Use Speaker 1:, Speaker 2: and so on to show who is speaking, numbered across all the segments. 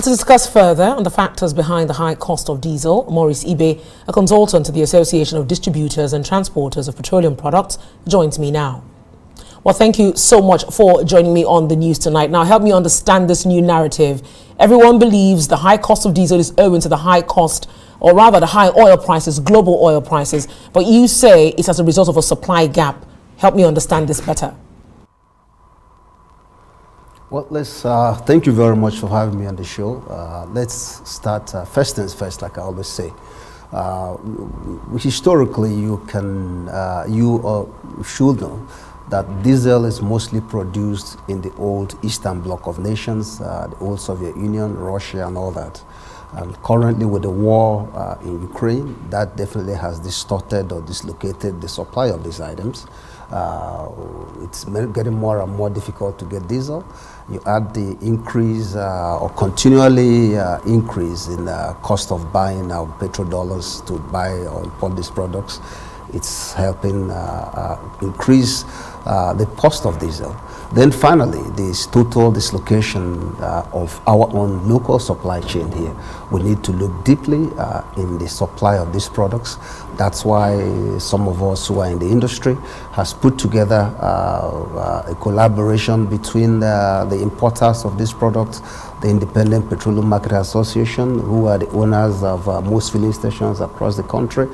Speaker 1: To discuss further on the factors behind the high cost of diesel, Maurice Ibe, a consultant to the Association of Distributors and Transporters of Petroleum Products, joins me now. Well, thank you so much for joining me on the news tonight. Now, help me understand this new narrative. Everyone believes the high cost of diesel is owing to the high cost, or rather the high oil prices, global oil prices. But you say it's as a result of a supply gap. Help me understand this better.
Speaker 2: Well, thank you very much for having me on the show. Let's start first things first, like I always say. Historically, you should know that diesel is mostly produced in the old Eastern Bloc of nations, the old Soviet Union, Russia, and all that. And currently, with the war in Ukraine, that definitely has distorted or dislocated the supply of these items. It's getting more and more difficult to get diesel. You add the increase or continually increase in the cost of buying petrodollars to buy or import these products. It's helping increase the cost of diesel. Then finally, this total dislocation of our own local supply chain here. We need to look deeply in the supply of these products. That's why some of us who are in the industry has put together a collaboration between the importers of these products, the Independent Petroleum Market Association, who are the owners of most filling stations across the country,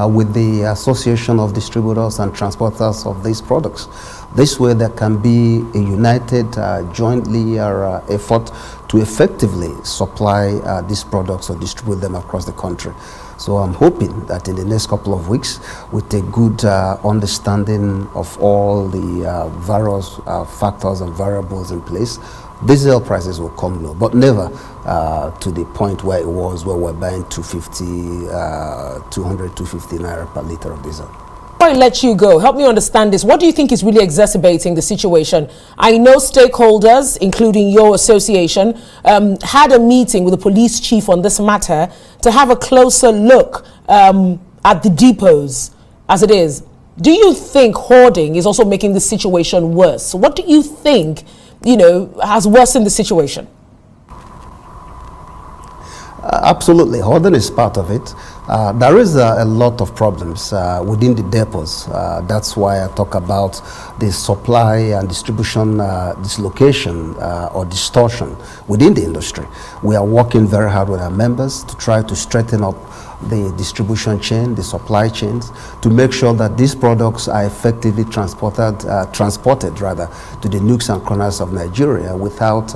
Speaker 2: with the Association of Distributors and Transporters of these products. This way there can be a united, jointly effort to effectively supply these products or distribute them across the country. So I'm hoping that in the next couple of weeks, with a good understanding of all the various factors and variables in place, diesel prices will come low, but never to the point where it was, where we're buying 250 naira per liter of diesel.
Speaker 1: Before I let you go, help me understand this. What do you think is really exacerbating the situation? I know stakeholders, including your association, had a meeting with the police chief on this matter to have a closer look at the depots as it is. Do you think hoarding is also making the situation worse? What do you think, has worsened the situation?
Speaker 2: Absolutely, hoarding is part of it. There is a lot of problems within the depots. That's why I talk about the supply and distribution dislocation or distortion within the industry. We are working very hard with our members to try to straighten up the distribution chain, the supply chains, to make sure that these products are effectively transported to the nooks and corners of Nigeria without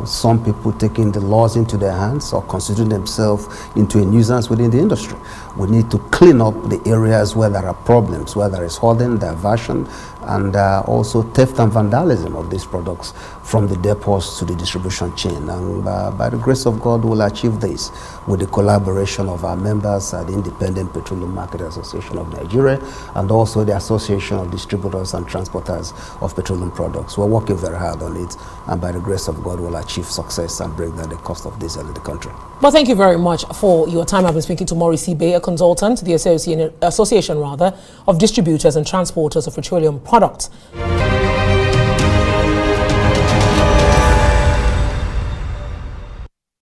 Speaker 2: some people taking the laws into their hands or considering themselves into a nuisance within the industry. We need to clean up the areas where there are problems, where there is hoarding, diversion, and also theft and vandalism of these products from the depots to the distribution chain. And by the grace of God, we'll achieve this with the collaboration of our members at the Independent Petroleum Market Association of Nigeria and also the Association of Distributors and Transporters of Petroleum Products. We're working very hard on it, and by the grace of God, we'll achieve success and bring down the cost of diesel in the country.
Speaker 1: Well, thank you very much for your time. I've been speaking to Maurice Ibe, a consultant to the Association of Distributors and Transporters of Petroleum Products.